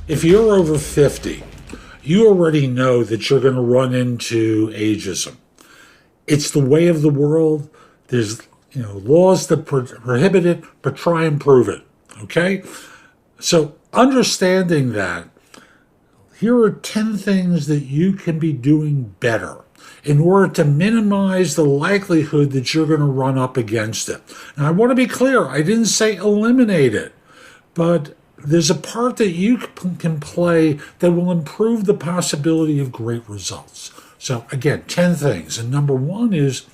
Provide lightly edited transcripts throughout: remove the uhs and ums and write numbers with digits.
If you're over 50, you already know that you're going to run into ageism. It's the way of the world. There's laws that prohibit it, but try and prove it. Okay? So understanding that, here are 10 things that you can be doing better in order to minimize the likelihood that you're going to run up against it. Now, I want to be clear. I didn't say eliminate it, but there's a part that you can play that will improve the possibility of great results. So again, 10 things. And number one is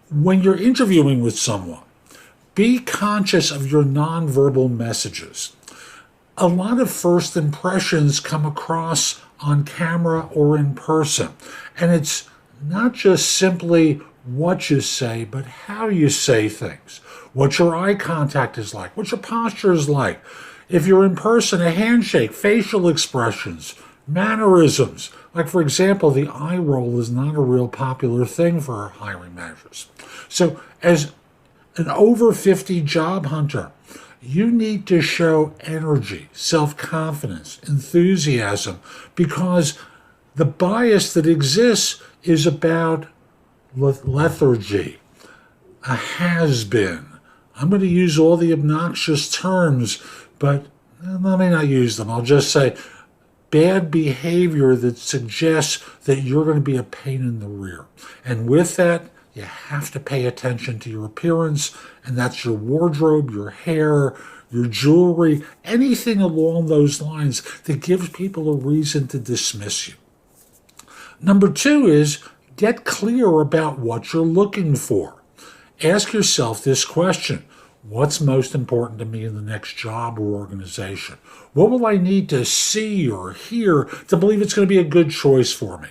when you're interviewing with someone, be conscious of your nonverbal messages. A lot of first impressions come across on camera or in person. And it's not just simply what you say, but how you say things. What your eye contact is like, what your posture is like. If you're in person, a handshake, facial expressions, mannerisms. Like, for example, the eye roll is not a real popular thing for hiring managers. So as an over 50 job hunter, you need to show energy, self-confidence, enthusiasm, because the bias that exists is about lethargy, a has-been. I'm going to use all the obnoxious terms, but let me not use them. I'll just say bad behavior that suggests that you're going to be a pain in the rear. And with that, you have to pay attention to your appearance, and that's your wardrobe, your hair, your jewelry, anything along those lines that gives people a reason to dismiss you. Number two is get clear about what you're looking for. Ask yourself this question. What's most important to me in the next job or organization? What will I need to see or hear to believe it's going to be a good choice for me?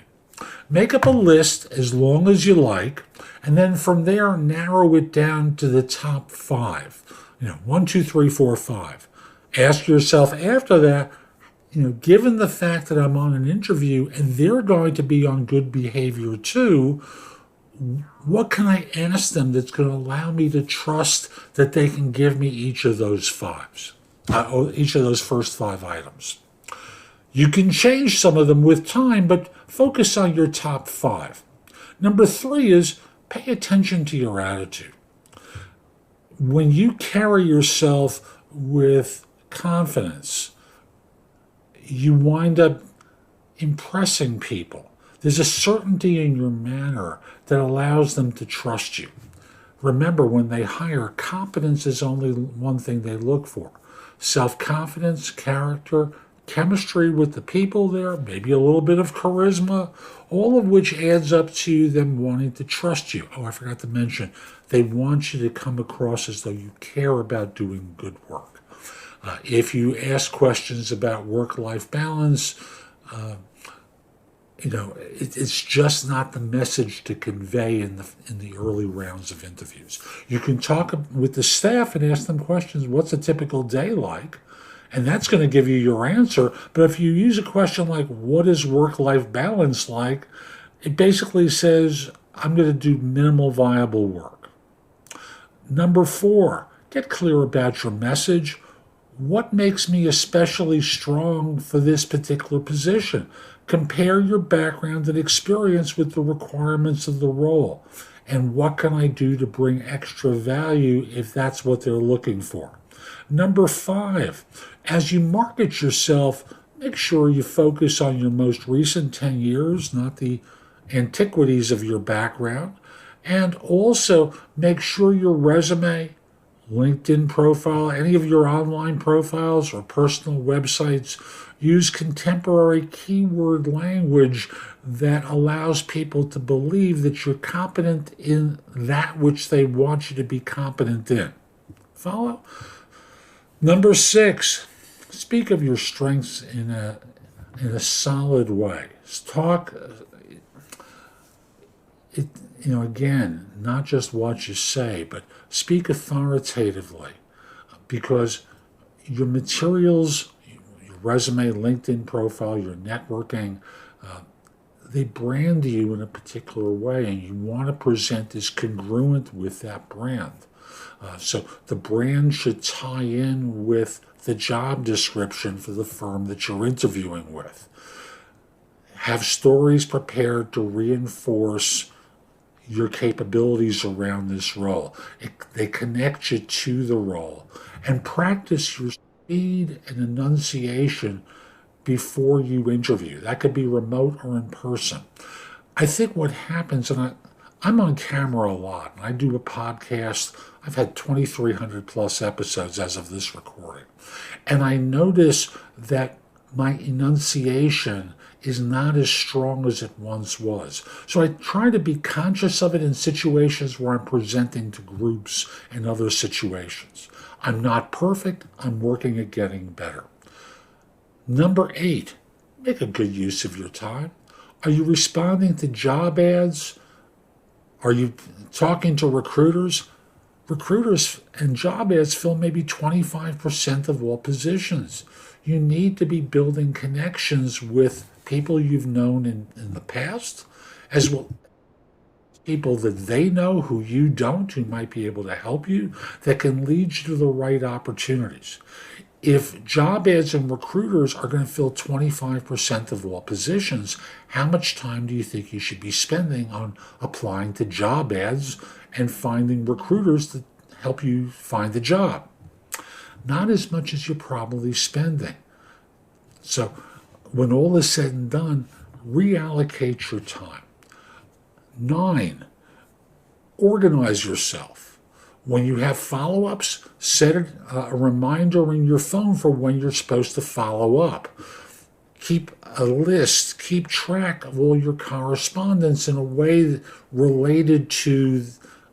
Make up a list as long as you like, and then from there narrow it down to the top 5. 1, 2, 3, 4, 5. Ask yourself after that, given the fact that I'm on an interview and they're going to be on good behavior too, what can I ask them that's going to allow me to trust that they can give me each of those each of those first 5 items? You can change some of them with time, but focus on your top 5. Number 3 is pay attention to your attitude. When you carry yourself with confidence, you wind up impressing people. There's a certainty in your manner that allows them to trust you. Remember, when they hire, competence is only one thing they look for. Self-confidence, character, chemistry with the people there, maybe a little bit of charisma, all of which adds up to them wanting to trust you. Oh, I forgot to mention, they want you to come across as though you care about doing good work. If you ask questions about work-life balance, it's just not the message to convey in the early rounds of interviews. You can talk with the staff and ask them questions. What's a typical day like? And that's going to give you your answer. But if you use a question like, what is work-life balance like? It basically says, I'm going to do minimal viable work. Number 4, get clear about your message. What makes me especially strong for this particular position? Compare your background and experience with the requirements of the role. And what can I do to bring extra value if that's what they're looking for? Number 5, as you market yourself, make sure you focus on your most recent 10 years, not the antiquities of your background. And also make sure your resume, LinkedIn profile, any of your online profiles or personal websites use contemporary keyword language that allows people to believe that you're competent in that which they want you to be competent in. Follow? Number 6, speak of your strengths in a solid way. Talk, again, not just what you say, but speak authoritatively, because your materials, your resume, LinkedIn profile, your networking, they brand you in a particular way, and you want to present as congruent with that brand. So the brand should tie in with the job description for the firm that you're interviewing with. Have stories prepared to reinforce your capabilities around this role. They connect you to the role. And practice your speed and enunciation before you interview. That could be remote or in person. I think what happens, and I'm on camera a lot, and I do a podcast. I've had 2,300 plus episodes as of this recording. And I notice that my enunciation is not as strong as it once was. So I try to be conscious of it in situations where I'm presenting to groups and other situations. I'm not perfect. I'm working at getting better. Number 8, make a good use of your time. Are you responding to job ads? Are you talking to recruiters? Recruiters and job ads fill maybe 25% of all positions. You need to be building connections with people you've known in the past, as well as people that they know who you don't, who might be able to help you, that can lead you to the right opportunities. If job ads and recruiters are going to fill 25% of all positions, how much time do you think you should be spending on applying to job ads and finding recruiters to help you find a job? Not as much as you're probably spending. So when all is said and done, reallocate your time. 9, organize yourself. When you have follow-ups, set a reminder in your phone for when you're supposed to follow up. Keep a list, keep track of all your correspondence in a way related to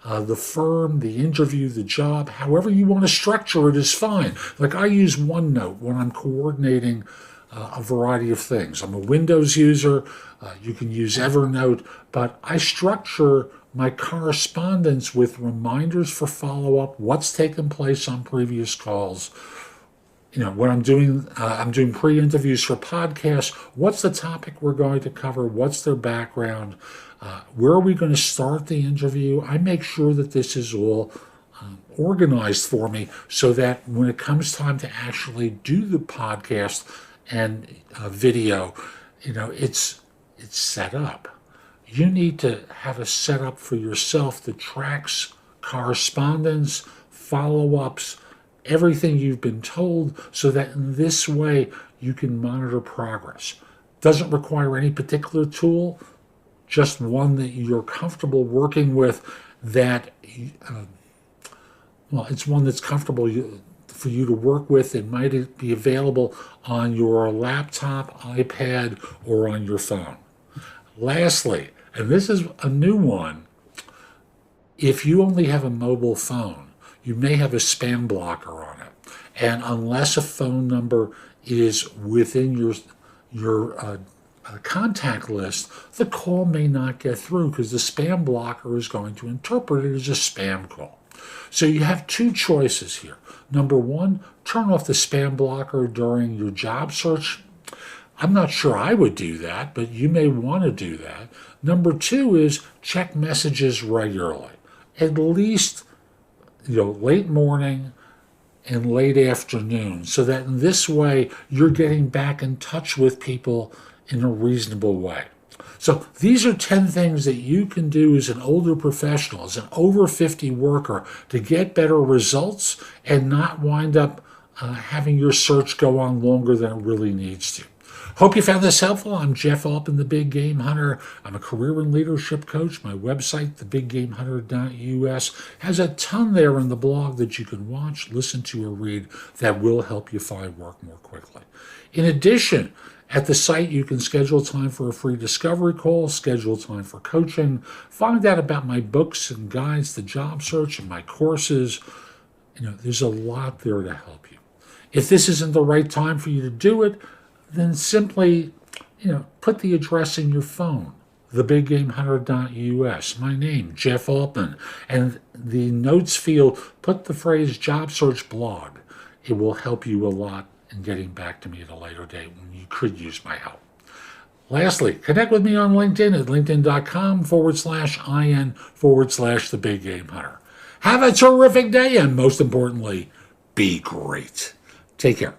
the firm, the interview, the job. However you want to structure it is fine. Like I use OneNote when I'm coordinating a variety of things. I'm a Windows user. You can use Evernote, but I structure my correspondence with reminders for follow-up, what's taken place on previous calls. When I'm doing pre-interviews for podcasts, what's the topic we're going to cover? What's their background? Where are we going to start the interview? I make sure that this is all organized for me so that when it comes time to actually do the podcast and video, it's set up. You need to have a setup for yourself that tracks correspondence, follow-ups, everything you've been told, so that in this way you can monitor progress. Doesn't require any particular tool, just one that you're comfortable working with, that it's one that's comfortable for you to work with. It might be available on your laptop, iPad, or on your phone. Lastly, and this is a new one, if you only have a mobile phone, you may have a spam blocker on it. And unless a phone number is within your contact list, the call may not get through because the spam blocker is going to interpret it as a spam call. So you have 2 choices here. Number 1, turn off the spam blocker during your job search. I'm not sure I would do that, but you may want to do that. Number 2 is check messages regularly, at least late morning and late afternoon, so that in this way you're getting back in touch with people in a reasonable way. So these are 10 things that you can do as an older professional, as an over 50 worker, to get better results and not wind up having your search go on longer than it really needs to. Hope you found this helpful. I'm Jeff Altman, the Big Game Hunter. I'm a career and leadership coach. My website, thebiggamehunter.us, has a ton there in the blog that you can watch, listen to, or read that will help you find work more quickly. In addition, at the site, you can schedule time for a free discovery call, schedule time for coaching, find out about my books and guides to job search and my courses. There's a lot there to help you. If this isn't the right time for you to do it, then simply, put the address in your phone, thebiggamehunter.us, my name, Jeff Altman, and the notes field, put the phrase job search blog. It will help you a lot in getting back to me at a later date when you could use my help. Lastly, connect with me on LinkedIn at linkedin.com/IN/the Big Game Hunter. Have a terrific day, and most importantly, be great. Take care.